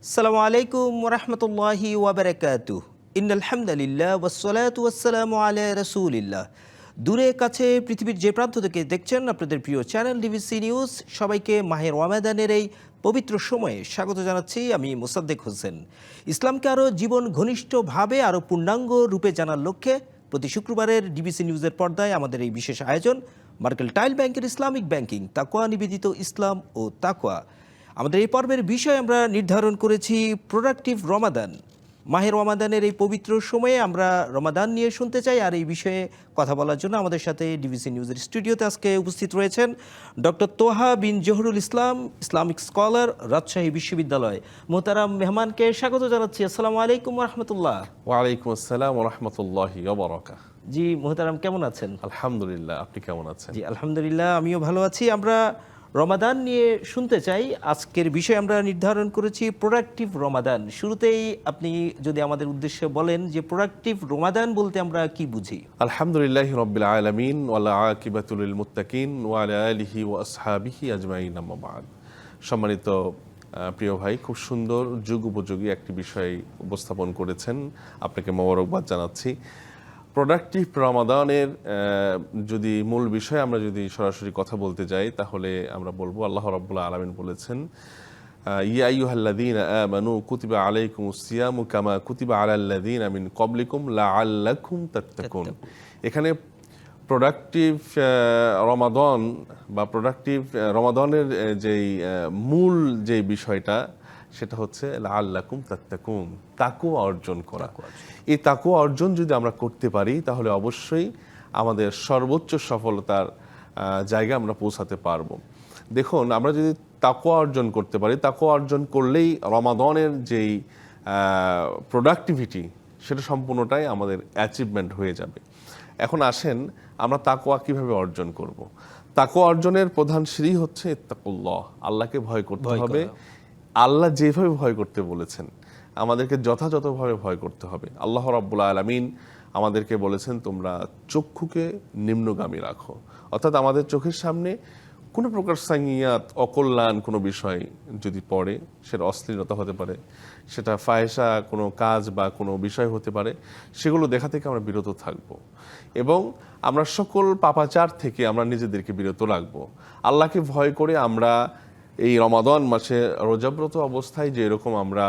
আসসালামু আলাইকুম ওরহমতুল্লাহি ওয়াবারাকাতুহ। ইন্নাল হামদুলিল্লাহ ওয়াসসালাতু ওয়াসসালামু আলা রাসূলিল্লাহ। দূরে কাছে পৃথিবীর যে প্রান্ত থেকে দেখছেন আপনাদের প্রিয় চ্যানেল ডিবিসি নিউজ, সবাইকে মাহে রমাদানের এই পবিত্র সময়ে স্বাগত জানাচ্ছি। আমি মোসাদ্দেক হোসেন। ইসলামকে আরও জীবন ঘনিষ্ঠভাবে আরও পূর্ণাঙ্গ রূপে জানার লক্ষ্যে প্রতি শুক্রবারের ডিবিসি নিউজের পর্দায় আমাদের এই বিশেষ আয়োজন মার্কেন্টাইল ব্যাংকের ইসলামিক ব্যাংকিং, তাকওয়া নিবেদিত ইসলাম ও তাকওয়া। আমাদের এই পর্বের বিষয় আমরা নির্ধারণ করেছি প্রোডাক্টিভ রমাদান। মাহের রমাদানের এই পবিত্র সময়ে আমরা রমাদান নিয়ে শুনতে চাই, আর এই বিষয়ে কথা বলার জন্য আমাদের সাথে ডিবিসি নিউজের স্টুডিওতে আজকে উপস্থিত রয়েছেন ডক্টর তোহা বিন জহুরুল ইসলাম, ইসলামিক স্কলার, রাজশাহী বিশ্ববিদ্যালয়। মোহতারাম মেহমানকে স্বাগত জানাচ্ছি। আসসালামু আলাইকুম রহমতুল্লাহ। ওয়ালাইকুম আসসালাম ওরহমতুল্লাহি ওয়াবারাকাতুহু। জি মোহতারাম, কেমন আছেন? আলহামদুলিল্লাহ, আপনি কেমন আছেন? জি আলহামদুলিল্লাহ, আমিও ভালো আছি। আমরা রমাদান নিয়ে শুনতে চাই। আজকের বিষয় আমরা নির্ধারণ করেছি প্রোডাক্টিভ রমাদান। শুরুতেই আপনি যদি আমাদের উদ্দেশ্যে বলেন যে প্রোডাক্টিভ রমাদান বলতে আমরা কি বুঝি? আলহামদুলিল্লাহি রাব্বিল আলামিন ওয়াল আকিবাতু লিল মুত্তাকিন ওয়া আলা আলিহি ওয়া আসহাবিহি আজমাইন, আম্মা বা'দ। সম্মানিত প্রিয় ভাই, খুব সুন্দর যুগ উপযোগী একটি বিষয় উপস্থাপন করেছেন, আপনাকে মোবারকবাদ জানাচ্ছি। প্রোডাক্টিভ রমাদানের যদি মূল বিষয় আমরা যদি সরাসরি কথা বলতে যাই, তাহলে আমরা বলবো আল্লাহ রাব্বুল আলামিন বলেছেন, ইয়া আইয়ুহাল্লাযীনা আমানু কুতিবা আলাইকুমুস সিয়ামু কামা কুতিবা আলাল্লাযীনা মিন ক্বাবলিকুম লাআল্লাকুম তাত্তাকুন। এখানে প্রোডাক্টিভ রমাদান বা প্রোডাক্টিভ রমাদানের যেই মূল যে বিষয়টা, সেটা হচ্ছে লাআল্লাকুম তাত্তাকুন, তাকওয়া অর্জন করা। এই তাকওয়া অর্জন যদি আমরা করতে পারি, তাহলে অবশ্যই আমাদের সর্বোচ্চ সফলতার জায়গা আমরা পৌঁছাতে পারবো। দেখুন, আমরা যদি তাকওয়া অর্জন করতে পারি, তাকওয়া অর্জন করলেই রমাদানের যেই প্রোডাক্টিভিটি, সেটা সম্পূর্ণটাই আমাদের অ্যাচিভমেন্ট হয়ে যাবে। এখন আসেন, আমরা তাকওয়া কিভাবে অর্জন করব। তাকওয়া অর্জনের প্রধান সিঁড়ি হচ্ছে ইত্তাকুল্লাহ, আল্লাহকে ভয় করতে হবে। আল্লাহ যেভাবে ভয় করতে বলেছেন, আমাদেরকে যথাযথভাবে ভয় করতে হবে। আল্লাহ রাব্বুল আলামিন আমাদেরকে বলেছেন, তোমরা চক্ষুকে নিম্নগামী রাখো। অর্থাৎ আমাদের চোখের সামনে কোনো প্রকার সাঙ্গিয়াত, অকল্যাণ কোনো বিষয় যদি পড়ে, সেটা অশ্লীলতা হতে পারে, সেটা ফাহেসা কোনো কাজ বা কোনো বিষয় হতে পারে, সেগুলো দেখা থেকে আমরা বিরত থাকব এবং আমরা সকল পাপাচার থেকে আমরা নিজেদেরকে বিরত রাখবো। আল্লাহকে ভয় করে আমরা এই রমাদান মাসে রোজাব্রত অবস্থায় যে এরকম আমরা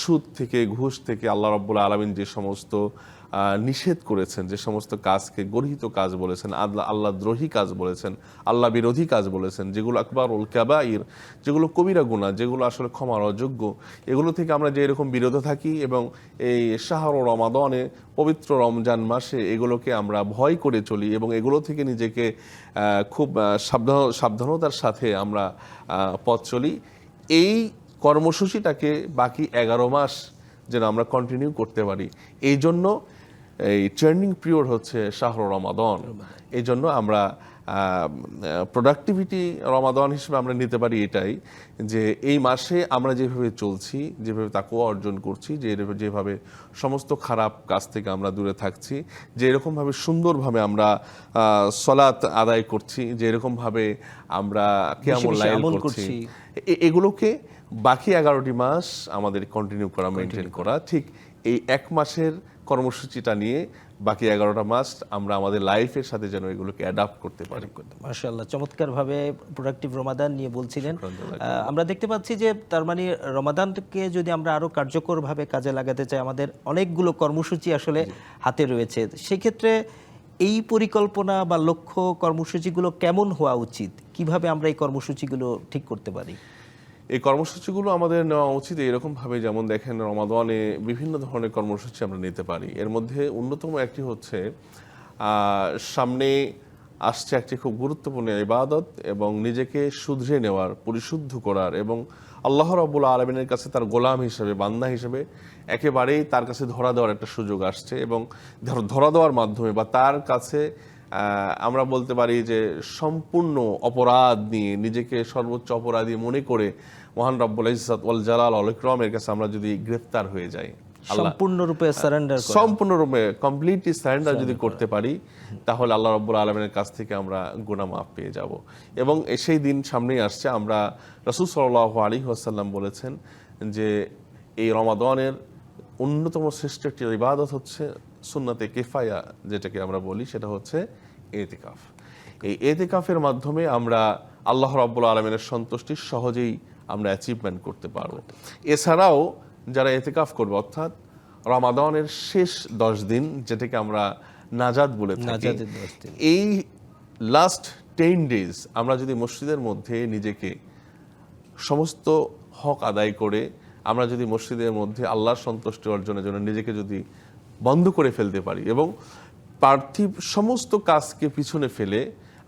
সুদ থেকে, ঘুষ থেকে আল্লাহ রাব্বুল আলামিন যে সমস্ত নিষেধ করেছেন, যে সমস্ত কাজকে গর্হিত কাজ বলেছেন, আল্লাহ দ্রোহী কাজ বলেছেন, আল্লাহ বিরোধী কাজ বলেছেন, যেগুলো আকবারুল কাবাইর, যেগুলো কবিরা গুনাহ, যেগুলো আসলে ক্ষমার অযোগ্য, এগুলো থেকে আমরা যে এরকম বিরত থাকি এবং এই শাহর রমাদানে, পবিত্র রমজান মাসে এগুলোকে আমরা ভয় করে চলি এবং এগুলো থেকে নিজেকে খুব সাবধানতার সাথে আমরা পথ চলি। এই কর্মসূচিটাকে বাকি 11 মাস যেন আমরা কন্টিনিউ করতে পারি, এই জন্য এই ট্রেনিং পিরিয়ড হচ্ছে শাহর রমাদান। এই জন্য আমরা প্রোডাক্টিভিটি রমাদান হিসেবে আমরা নিতে পারি এটাই, যে এই মাসে আমরা যেভাবে চলছি, যেভাবে তাকওয়া অর্জন করছি, যেভাবে সমস্ত খারাপ কাজ থেকে আমরা দূরে থাকছি, যে এরকমভাবে সুন্দরভাবে আমরা সলাত আদায় করছি, যে এরকমভাবে আমরা কিয়ামুল লাইল করছি, এগুলোকে বাকি 11টি মাস আমাদের কন্টিনিউ করা, মেনটেন করা। ঠিক এই এক মাসের কর্মসূচিটা নিয়ে বাকি 11টা মাস আমরা আমাদের লাইফের সাথে যেন এগুলোকে অ্যাডাপ্ট করতে পারি। মাশাআল্লাহ, চমৎকারভাবে প্রোডাক্টিভ রমাদান নিয়ে বলছিলেন। আমরা দেখতে পাচ্ছি যে তার মানে রমাদানকে যদি আমরা আরো কার্যকরভাবে কাজে লাগাতে চাই, আমাদের অনেকগুলো কর্মসূচি আসলে হাতে রয়েছে। সেক্ষেত্রে এই পরিকল্পনা বা লক্ষ্য কর্মসূচিগুলো কেমন হওয়া উচিত? কিভাবে আমরা এই কর্মসূচিগুলো ঠিক করতে পারি? এই কর্মসূচিগুলো আমাদের নেওয়া উচিত এরকমভাবে, যেমন দেখেন রমাদানে বিভিন্ন ধরনের কর্মসূচি আমরা নিতে পারি। এর মধ্যে অন্যতম একটি হচ্ছে, সামনে আসছে একটি খুব গুরুত্বপূর্ণ ইবাদত এবং নিজেকে শুধরে নেওয়ার, পরিশুদ্ধ করার এবং আল্লাহ রাব্বুল আলামিনের কাছে তার গোলাম হিসেবে, বান্দা হিসেবে একেবারেই তার কাছে ধরা দেওয়ার একটা সুযোগ আসছে এবং ধরা দেওয়ার মাধ্যমে বা তার কাছে আমরা বলতে পারি যে সম্পূর্ণ অপরাধ নিয়ে, নিজেকে সর্বোচ্চ অপরাধী মনে করে মহান রব্বুল ইজ্জত ওয়াল জালাল ওয়াল ইকরামের কাছে আমরা যদি গ্রেফতার হয়ে যাই, সম্পূর্ণরূপে সারেন্ডার, সম্পূর্ণরূপে কমপ্লিটলি সারেন্ডার যদি করতে পারি, তাহলে আল্লাহ রাব্বুল আলামিনের কাছ থেকে আমরা গুনাহ মাফ পেয়ে যাব। এবং সেই দিন সামনেই আসছে। আমরা রাসূল সাল্লাল্লাহু আলাইহি ওয়াসাল্লাম বলেছেন যে এই রমাদানের অন্যতম শ্রেষ্ঠ একটি ইবাদত হচ্ছে সুন্নাতে কিফায়া, যেটাকে আমরা বলি, সেটা হচ্ছে এতেকাফ। এই এতেকাফের মাধ্যমে আমরা আল্লাহ রাব্বুল আলামিনের সন্তুষ্টি সহজেই আমরা অ্যাচিভমেন্ট করতে পারবো। এছাড়াও যারা এতেকাফ করবে, অর্থাৎ রমাদানের শেষ 10 দিন, যেটাকে আমরা নাজাত বলে থাকি, এই লাস্ট 10 ডেজ আমরা যদি মসজিদের মধ্যে নিজেকে সমস্ত হক আদায় করে, আমরা যদি মসজিদের মধ্যে আল্লাহর সন্তুষ্টি অর্জনের জন্য নিজেকে যদি বন্ধ করে ফেলতে পারি এবং পার্থিব সমস্ত কাজকে পিছনে ফেলে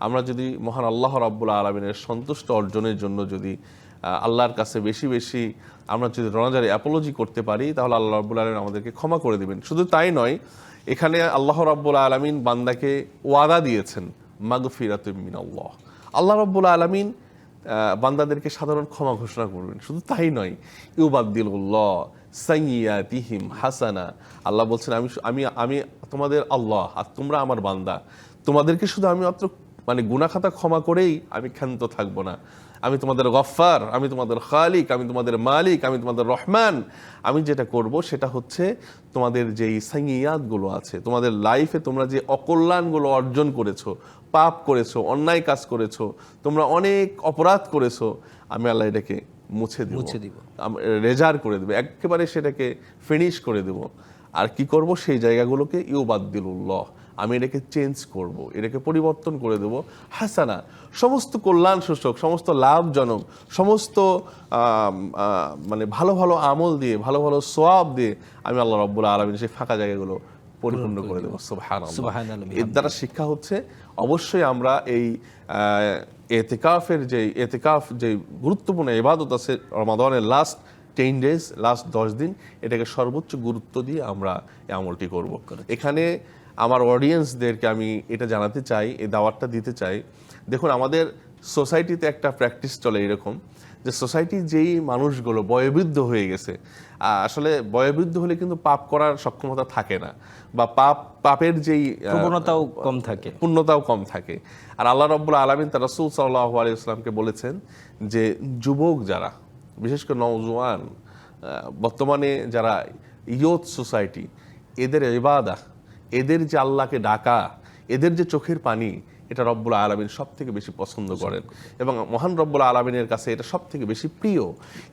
আমরা যদি মহান আল্লাহ রাব্বুল আলামিনের সন্তুষ্ট অর্জনের জন্য যদি আল্লাহর কাছে বেশি বেশি আমরা যদি রোজারে অ্যাপোলজি করতে পারি, তাহলে আল্লাহ রাব্বুল আলামিন আমাদেরকে ক্ষমা করে দেবেন। শুধু তাই নয়, এখানে আল্লাহ রাব্বুল আলামিন বান্দাকে ওয়াদা দিয়েছেন মাগফিরাতুম মিনাল্লাহ। আল্লাহ রাব্বুল আলামিন বান্দাদেরকে সাধারণ ক্ষমা ঘোষণা করবেন। শুধু তাই নয়, ইউবাদদিলুল্লাহ সাইয়্যাতিহিম হাসানা। আল্লাহ বলছেন আমি আমি আমি তোমাদের আল্লাহ আর তোমরা আমার বান্দা, তোমাদেরকে শুধু আমি মাত্র মানে গুনাহ খাতা ক্ষমা করেই আমি ক্ষান্ত থাকবো না। আমি তোমাদের গফফার, আমি তোমাদের খালিক, আমি তোমাদের মালিক, আমি তোমাদের রহমান। আমি যেটা করব সেটা হচ্ছে তোমাদের যেই সাইয়্যাতগুলো আছে, তোমাদের লাইফে তোমরা যে অকল্যাণগুলো অর্জন করেছো, পাপ করেছো, অন্যায় কাজ করেছো, তোমরা অনেক অপরাধ করেছো, আমি আল্লাহ এটাকে মুছে দিব, রেজার করে দেবো, একেবারে সেটাকে ফিনিশ করে দেব। আর কি করব, সেই জায়গাগুলোকে ইউবাদদিলুল্লাহ, আমি এটাকে চেঞ্জ করব, এটাকে পরিবর্তন করে দেব হাসানা, সমস্ত কল্যাণ সূচক, সমস্ত লাভজনক, সমস্ত মানে ভালো ভালো আমল দিয়ে, ভালো ভালো সওয়াব দিয়ে আমি আল্লাহ রাব্বুল আলামিন সেই ফাঁকা জায়গাগুলো পরিপূর্ণ করে দেব। সুবহানাল্লাহ। এর দ্বারা শিক্ষা হচ্ছে অবশ্যই আমরা এই এতেকাফ যে গুরুত্বপূর্ণ ইবাদত আছে রমাদানের লাস্ট 10 ডেজ, লাস্ট 10 দিন, এটাকে সর্বোচ্চ গুরুত্ব দিয়ে আমরা এই আমলটি করব। এখানে আমার অডিয়েন্সদেরকে আমি এটা জানাতে চাই, এই দাওয়াতটা দিতে চাই। দেখুন, আমাদের সোসাইটিতে একটা প্র্যাকটিস চলে এরকম যে সোসাইটির যেই মানুষগুলো বয়োবৃদ্ধ হয়ে গেছে, আসলে বয়োবৃদ্ধ হলে কিন্তু পাপ করার সক্ষমতা থাকে না, বা পাপের যেই পূর্ণতাও কম থাকে। আর আল্লাহ রাব্বুল আলামিন তার রাসূল সাল্লাল্লাহু আলাইহি ওয়াসাল্লামকে বলেছেন যে যুবক যারা, বিশেষ করে নওজোয়ান, বর্তমানে যারা ইয়ুথ সোসাইটি, এদের ইবাদত, এদের যে আল্লাহকে ডাকা, এদের যে চোখের পানি, এটা রব্বুল আলামিন সব থেকে বেশি পছন্দ করেন এবং মহান রব্বুল আলামিনের কাছে এটা সব থেকে বেশি প্রিয়।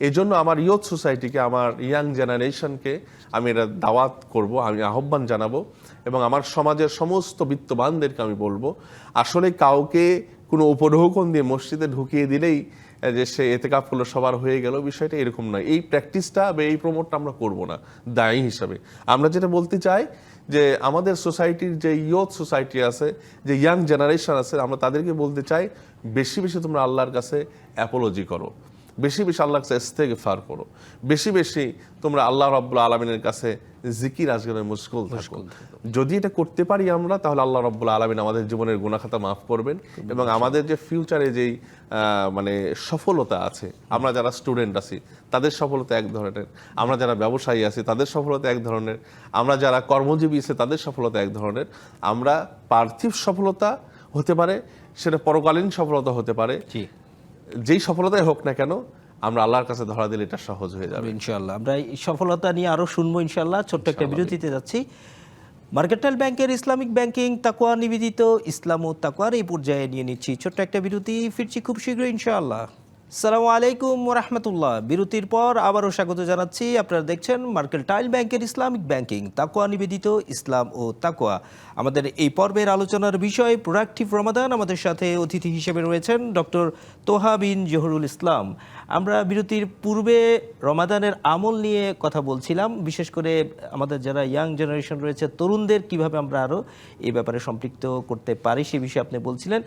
এই জন্য আমার ইয়ুথ সোসাইটিকে, আমার ইয়াং জেনারেশনকে আমি এটা দাওয়াত করব, আমি আহ্বান জানাবো এবং আমার সমাজের সমস্ত বিত্তবানদেরকে আমি বলবো, আসলে কাউকে কোনো উপঢৌকন দিয়ে মসজিদে ঢুকিয়ে দিলেই যে সে এতেকাফ করলো সবার হয়ে গেল, বিষয়টা এরকম নয়। এই প্র্যাকটিসটা বা এই প্রমোটটা আমরা করব না দায়ী হিসাবে। আমরা যেটা বলতে চাই যে আমাদের সোসাইটির যে ইয়ুথ সোসাইটি আছে, যে ইয়াং জেনারেশন আছে, আমরা তাদেরকে বলতে চাই বেশি বেশি তোমরা আল্লাহর কাছে অ্যাপোলজি করো, বেশি বেশি আল্লাহর কাছে ইস্তেগফার করো, বেশি বেশি তোমরা আল্লাহ রাব্বুল আলামিনের কাছে জিকির আজগারে মুশগুল থাকো। যদি এটা করতে পারি আমরা, তাহলে আল্লাহ রাব্বুল আলামিন আমাদের জীবনের গুনাহ খাতা মাফ করবেন এবং আমাদের যে ফিউচারে যেই মানে সফলতা আছে, আমরা যারা স্টুডেন্ট আছি তাদের সফলতা এক ধরনের, আমরা যারা ব্যবসায়ী আছি তাদের সফলতা এক ধরনের, আমরা যারা কর্মজীবী আছে তাদের সফলতা এক ধরনের। আমরা পার্থিব সফলতা হতে পারে, সেটা পরকালীন সফলতা হতে পারে, যেই সফলতাই হোক না কেন, আমরা আল্লাহর কাছে ধরা দিলে এটা সহজ হয়ে যাবে ইনশাআল্লাহ। আমরা এই সফলতা নিয়ে আরো শুনবো ইনশাআল্লাহ। ছোট্ট একটা বিরতিতে যাচ্ছি। মার্কেটাইল ব্যাংকের ইসলামিক ব্যাংকিং তাকওয়া নিবেদিত ইসলাম ও তাকওয়ার এই পর্যায়ে নিয়ে নিচ্ছি ছোট্ট একটা বিরতি, ফিরছি খুব শীঘ্রই ইনশাআল্লাহ। আসসালামু আলাইকুম ওয়া রাহমাতুল্লাহ। বিরতির পর আবারও স্বাগত জানাচ্ছি। আপনারা দেখছেন মার্কেটাইল ব্যাংকের ইসলামিক ব্যাংকিং তাকওয়া নিবেদিত ইসলাম ও তাকওয়া। আমাদের এই পর্বের আলোচনার বিষয় প্রোডাক্টিভ রমাদান। আমাদের সাথে অতিথি হিসেবে রয়েছেন ডক্টর তোহা বিন জহুরুল ইসলাম। আমরা বিরতির পূর্বে রমাদানের আমল নিয়ে কথা বলছিলাম, বিশেষ করে আমাদের যারা ইয়াং জেনারেশন রয়েছে, তরুণদের কিভাবে আমরা আরও এই ব্যাপারে সম্পৃক্ত করতে পারি সে বিষয়ে আপনি বলছিলেন।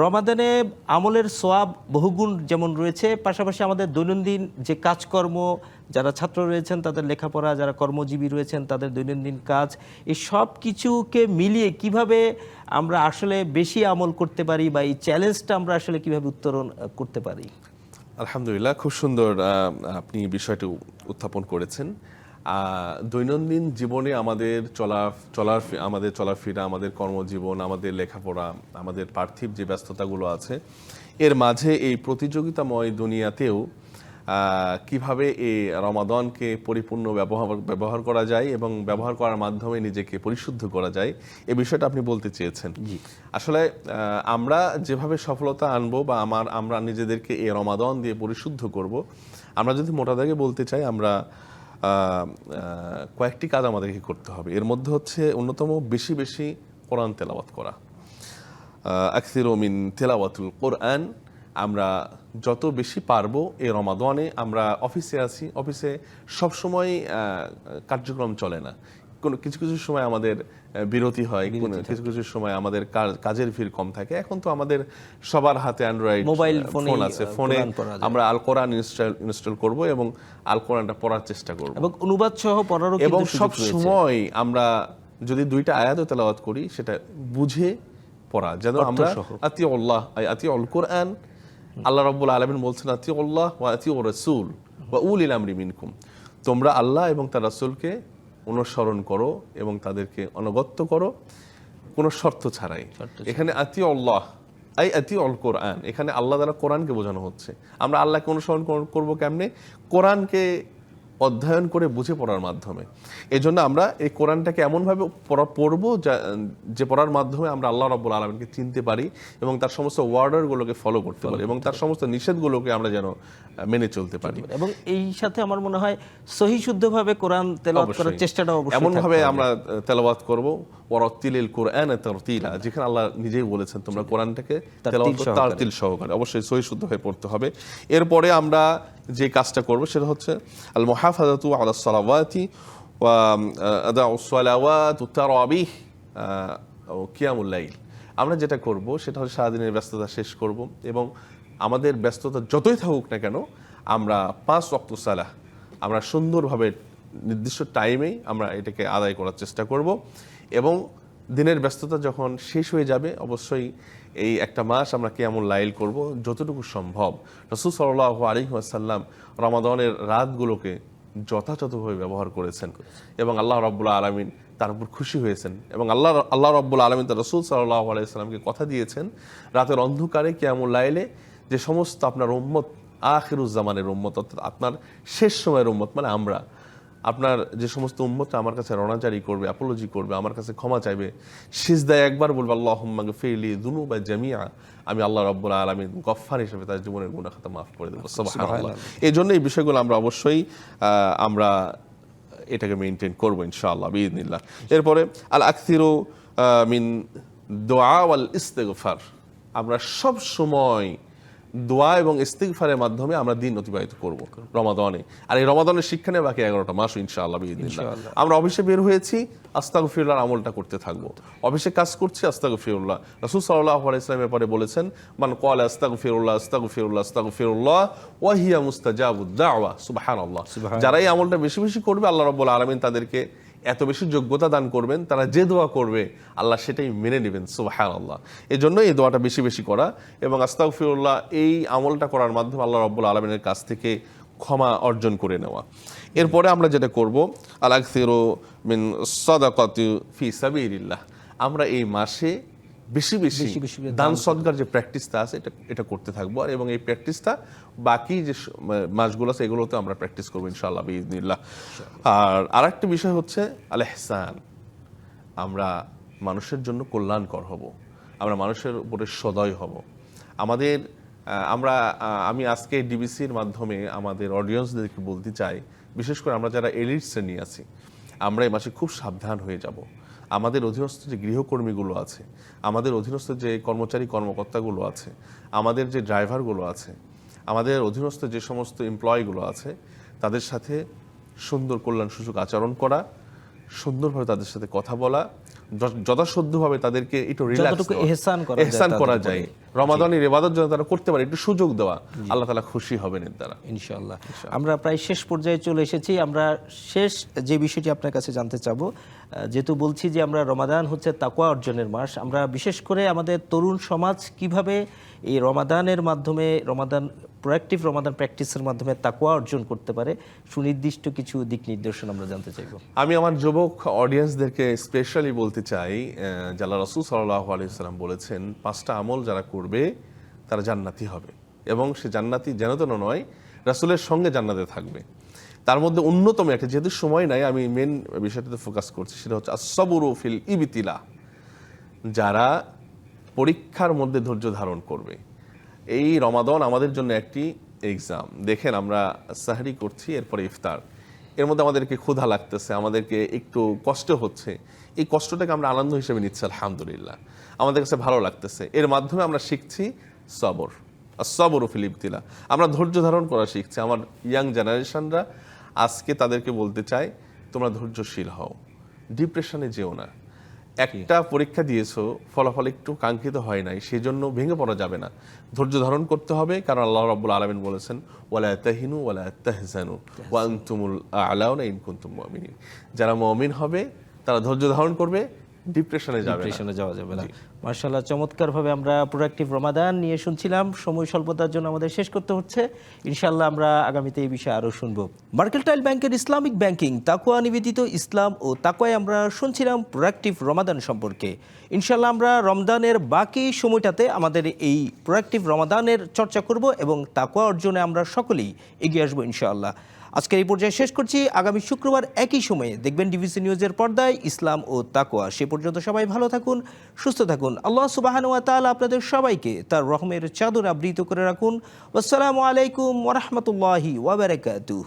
রমাদানে আমলের সওয়াব বহুগুণ যেমন রয়েছে, পাশাপাশি আমাদের দৈনন্দিন যে কাজকর্ম, যারা ছাত্র রয়েছেন তাদের লেখাপড়া, যারা কর্মজীবী রয়েছেন তাদের দৈনন্দিন কাজ, এই সব কিছুকে মিলিয়ে কিভাবে আমরা আসলে বেশি আমল করতে পারি বা এই চ্যালেঞ্জটা আমরা আসলে কিভাবে উত্তরণ করতে পারি। আলহামদুলিল্লাহ, খুব সুন্দর আপনি বিষয়টি উত্থাপন করেছেন। দৈনন্দিন জীবনে আমাদের চলাফেরা, আমাদের কর্মজীবন, আমাদের লেখাপড়া, আমাদের পার্থিব যে ব্যস্ততাগুলো আছে, এর মাঝে এই প্রতিযোগিতাময় দুনিয়াতেও কিভাবে এই রমাদানকে পরিপূর্ণ ব্যবহার করা যায় এবং ব্যবহার করার মাধ্যমে নিজেকে পরিশুদ্ধ করা যায়, এই বিষয়টা আপনি বলতে চেয়েছেন। আসলে আমরা যেভাবে সফলতা আনবো বা আমরা নিজেদেরকে এই রমাদান দিয়ে পরিশুদ্ধ করব, আমরা যদি মোটা দাগে বলতে চাই, আমরা কয়েকটি কাজ আমাদেরকে করতে হবে। এর মধ্যে হচ্ছে অন্যতম বেশি বেশি কোরআন তেলাওয়াত করা। আকসিরু মিন তেলাওয়াতুল কোরআন। আমরা যত বেশি পারবো এই রমাদানে, আমরা অফিসে আছি, অফিসে সবসময় কার্যক্রম চলে না, কিছু কিছু সময় আমাদের বিরতি হয়, কিছু কিছু সময় আমাদের কাজের ভিড় কম থাকে। এখন তো আমাদের সবার হাতে অ্যান্ড্রয়েড মোবাইল ফোন আছে, ফোনে আমরা আল কোরআন ইনস্টল করব এবং আল কোরআনটা পড়ার চেষ্টা করব এবং অনুবাদ সহ পড়ারও এবং সব সময় আমরা যদি 2টা আয়াতও তেলাওয়াত করি সেটা বুঝে পড়া, যেন আমরা আতিউল্লাহ আতিউল কোরআন, আল্লাহ রাব্বুল আলামিন বলছেন আতিউল্লাহ ওয়া আতিউর রাসূল ওয়া উলিল আমরি মিনকুম, তোমরা আল্লাহ এবং তার রাসূলকে অনুসরণ করো এবং তাদেরকে অনুগত্য করো কোনো শর্ত ছাড়াই। এখানে আতিউল্লাহ আতিউল কোরআন, এখানে আল্লাহ দ্বারা কোরআনকে বোঝানো হচ্ছে। আমরা আল্লাহকে অনুসরণ করব কেমনে? কোরআনকে অধ্যয়ন করে বুঝে পড়ার মাধ্যমে। এজন্য আমরা এই কোরআনটাকে এমনভাবে পড়বো যে পড়ার মাধ্যমে আমরা আল্লাহ রাব্বুল আলামিনকে চিনতে পারি এবং তার সমস্ত ওয়ার্ডারগুলোকে ফলো করতে পারি এবং তার সমস্ত নিষেধগুলোকে আমরা যেন মেনে চলতে পারি। এবং এই সাথে আমার মনে হয় সহি শুদ্ধভাবে কোরআন তেলাওয়াত করার চেষ্টাটা অবশ্যই এমনভাবে আমরা তেলাওয়াত করব, ওয়ারাতিলিল কোরআন তারতিলা, যেখানে আল্লাহ নিজেই বলেছেন তোমরা কোরআনটাকে তেলাওয়াত করো তারতিল সহকারে, অবশ্যই সহি শুদ্ধ হয়ে পড়তে হবে। এরপরে আমরা যে কাজটা করব সেটা হচ্ছে আল মুহাফাযাতু আলাস সালাওয়াতি ওয়া আদাউস সালাওয়াত ওয়া তারাবিহ ও কিয়ামুল লাইল। আমরা যেটা করব সেটা হচ্ছে সারাদিনের ব্যস্ততা শেষ করব এবং আমাদের ব্যস্ততা যতই থাকুক না কেন, আমরা 5 ওয়াক্ত সালাহ আমরা সুন্দরভাবে নির্দিষ্ট টাইমেই আমরা এটাকে আদায় করার চেষ্টা করব এবং দিনের ব্যস্ততা যখন শেষ হয়ে যাবে, অবশ্যই এই একটা মাস আমরা কিয়ামুল লাইল করব যতটুকু সম্ভব। রাসূল সাল্লাল্লাহু আলাইহি ওয়াসাল্লাম রমাদানের রাতগুলোকে যথাযথভাবে ব্যবহার করেছেন এবং আল্লাহ রাব্বুল আলামিন তার উপর খুশি হয়েছেন এবং আল্লাহ রাব্বুল আলামিন তার রাসূল সাল্লাল্লাহু আলাইহি ওয়াসাল্লামকে কথা দিয়েছেন রাতের অন্ধকারে কিয়ামুল লাইলে যে সমস্ত আপনার উম্মত আখিরুজ জামানের উম্মত, অর্থাৎ আপনার শেষ সময়ের উম্মত, মানে আমরা, আপনার যে সমস্ত উম্মতটা আমার কাছে রণাজারি করবে, অ্যাপোলজি করবে, আমার কাছে ক্ষমা চাইবে, সিজদায় একবার বলবে আল্লাহুম্মা গফিরলি যুনুবা জামিআ, আমি আল্লাহ রাব্বুল আলামিন গফফার হিসেবে তার জীবনের গুনাহ খাতা মাফ করে দেব। সুবহানাল্লাহ। এই জন্য এই বিষয়গুলো আমরা অবশ্যই আমরা এটাকে মেইনটেইন করব ইনশাআল্লাহ বিইذنিল্লাহ। এরপরে আল আকসিরু মিন দুআ ওয়াল ইস্তিগফার, আমরা সব সময় দোয়া এবং ইস্তিগফারের মাধ্যমে আমরা দিন অতিবাহিত করব রমাদানে। আর এই রমাদানের শিক্ষা নেই বাকি 11টা মাস ইনশাআল্লাহ বিইذনিল্লাহ। আমরা অফিসে বের হয়েছি, আস্তাগফিরুল্লাহর আমলটা করতে থাকবো, অফিসে কাজ করছি, আস্তাগফিরুল্লাহ। রাসূল সাল্লাল্লাহু আলাইহি ওয়াসাল্লামের পরে বলেছেন মান ক্বালা আস্তাগফিরুল্লাহ আস্তাগফিরুল্লাহ আস্তাগফিরুল্লাহ ওয়া হিয়া মুস্তাজাবুদ দাওয়া। সুবহানাল্লাহ। যারা এই আমলটা বেশি বেশি করবে, আল্লাহ রাব্বুল আলামিন তাদেরকে এত বেশি যোগ্যতা দান করবেন, তারা যে দোয়া করবে আল্লাহ সেটাই মেনে নেবেন। সুবহানাল্লাহ। এই জন্য এই দোয়াটা বেশি বেশি করা এবং আস্তাগফিরুল্লাহ এই আমলটা করার মাধ্যমে আল্লাহ রাব্বুল আলামিনের কাছ থেকে ক্ষমা অর্জন করে নেওয়া। এরপরে আমরা যেটা করব আল আকসিরু মিন সাদাকাতি ফি সাবিলিল্লাহ, আমরা এই মাসে বেশি বেশি দান সদকার যে প্র্যাকটিসটা আছে এটা করতে থাকবো আর এবং এই প্র্যাকটিসটা বাকি যে মাসগুলো আছে এগুলোতে আমরা প্র্যাকটিস করবো ইনশাআল্লাহ বিইذনিল্লাহ। আর আরেকটা বিষয় হচ্ছে আল ইহসান, আমরা মানুষের জন্য কল্যাণকর হব, আমরা মানুষের উপরে সদয় হব। আমি আজকে ডিবিসির মাধ্যমে আমাদের অডিয়েন্সদেরকে বলতে চাই, বিশেষ করে আমরা যারা এলিট শ্রেণী আছি, আমরা এই মাসে খুব সাবধান হয়ে যাব। আমাদের অধীনস্থ যে গৃহকর্মীগুলো আছে, আমাদের অধীনস্থ যে কর্মকর্তাগুলো আছে, আমাদের যে ড্রাইভারগুলো আছে, আমাদের অধীনস্থ যে সমস্ত এমপ্লয়িগুলো আছে, তাদের সাথে সুন্দর কল্যাণসূচক আচরণ করা, সুন্দরভাবে তাদের সাথে কথা বলা, যথাসাধ্যভাবে তাদেরকে একটু রিল্যাক্স ইহসান করা যায়, রমাদানের ইবাদত যেন তারা করতে পারে, একটু সুযোগ দেওয়া, আল্লাহ তাআলা খুশি হবেন এর দ্বারা ইনশাআল্লাহ। আমরা প্রায় শেষ পর্যায়ে চলে এসেছি। আমরা শেষ যে বিষয়টি আপনার কাছে জানতে চাবো, যেহেতু বলছি যে আমরা রমাদান হচ্ছে তাকওয়া অর্জনের মাস, আমরা বিশেষ করে আমাদের তরুণ সমাজ কিভাবে এই রমাদানের মাধ্যমে প্রোঅ্যাক্টিভ রমাদান প্র্যাকটিসের মাধ্যমে তাকওয়া অর্জন করতে পারে, সুনির্দিষ্ট কিছু দিক নির্দেশনা আমরা জানতে চাইবো। আমি আমার যুবক অডিয়েন্সদেরকে স্পেশালি বলতে চাই, আল্লাহ রাসূল সাল্লাল্লাহু আলাইহি ওয়াসাল্লাম বলেছেন 5টা আমল যারা করবে তারা জান্নাতি হবে এবং সে জান্নাতি যেন তেন নয়, রাসূলের সঙ্গে জান্নাতে থাকবে। তার মধ্যে অন্যতম একটা, যেহেতু সময় নাই আমি মেন বিষয়টাতে ফোকাস করছি, সেটা হচ্ছে আস-সাবরু ফিল ইবতিলা। যারা পরীক্ষার মধ্যে ধৈর্য ধারণ করবে। এই রমাদান আমাদের জন্য একটি এক্সাম। দেখেন আমরা সাহরি করছি, এরপরে ইফতার, এর মধ্যে আমাদেরকে ক্ষুধা লাগতেছে, আমাদেরকে একটু কষ্ট হচ্ছে, এই কষ্টটাকে আমরা আনন্দ হিসেবে নিচ্ছি আলহামদুলিল্লাহ, আমাদের কাছে ভালো লাগতেছে। এর মাধ্যমে আমরা শিখছি সবর, আস-সাবরু ফিল ইবতিলা। আমরা ধৈর্য ধারণ করা শিখছি। আমার ইয়াং জেনারেশনরা আজকে তাদেরকে বলতে চাই, তোমরা ধৈর্যশীল হও, ডিপ্রেশনে যেও না। একটা পরীক্ষা দিয়েছো, ফলাফল একটু কাঙ্ক্ষিত হয় নাই, সেজন্য ভেঙে পড়া যাবে না, ধৈর্য ধারণ করতে হবে। কারণ আল্লাহ রাব্বুল আলামিন বলেছেন, ওয়ালা তাহিনু ওয়ালা তাহজানু ওয়া আনতুমুল আ'লাউনা ইন কুনতুম মুমিনিন। যারা মুমিন হবে তারা ধৈর্য ধারণ করবে, ডিপ্রেশনে যাবে না। ডিপ্রেশনে যাওয়া যাবে না। মাশাআল্লাহ, চমৎকারভাবে আমরা প্রোডাক্টিভ রমাদান নিয়ে শুনছিলাম। সময় স্বল্পতার জন্য আমাদের শেষ করতে হচ্ছে। ইনশাআল্লাহ আমরা আগামীতে এই বিষয়ে আরও শুনবো। মার্কেন্টাইল ব্যাংকের ইসলামিক ব্যাংকিং, তাকওয়া নিবেদিত ইসলাম ও তাকওয়ায় আমরা শুনছিলাম প্রোডাক্টিভ রমাদান সম্পর্কে। ইনশাআল্লাহ আমরা রমজানের বাকি সময়টাতে আমাদের এই প্রোডাক্টিভ রমাদানের চর্চা করব এবং তাকওয়া অর্জনে আমরা সকলেই এগিয়ে আসবো ইনশাআল্লাহ। আজকের এই পর্যায়ে শেষ করছি। আগামী শুক্রবার একই সময়ে দেখবেন ডিভিসি নিউজের পর্দায় ইসলাম ও তাকওয়া। সে পর্যন্ত সবাই ভালো থাকুন, সুস্থ থাকুন। আল্লাহ সুবহানাহু ওয়া তাআলা আপনাদের সবাইকে তার রহমের চাদরে আবৃত করে রাখুন। আসসালামু আলাইকুম ওয়া রাহমাতুল্লাহি ওয়া বারাকাতুহু।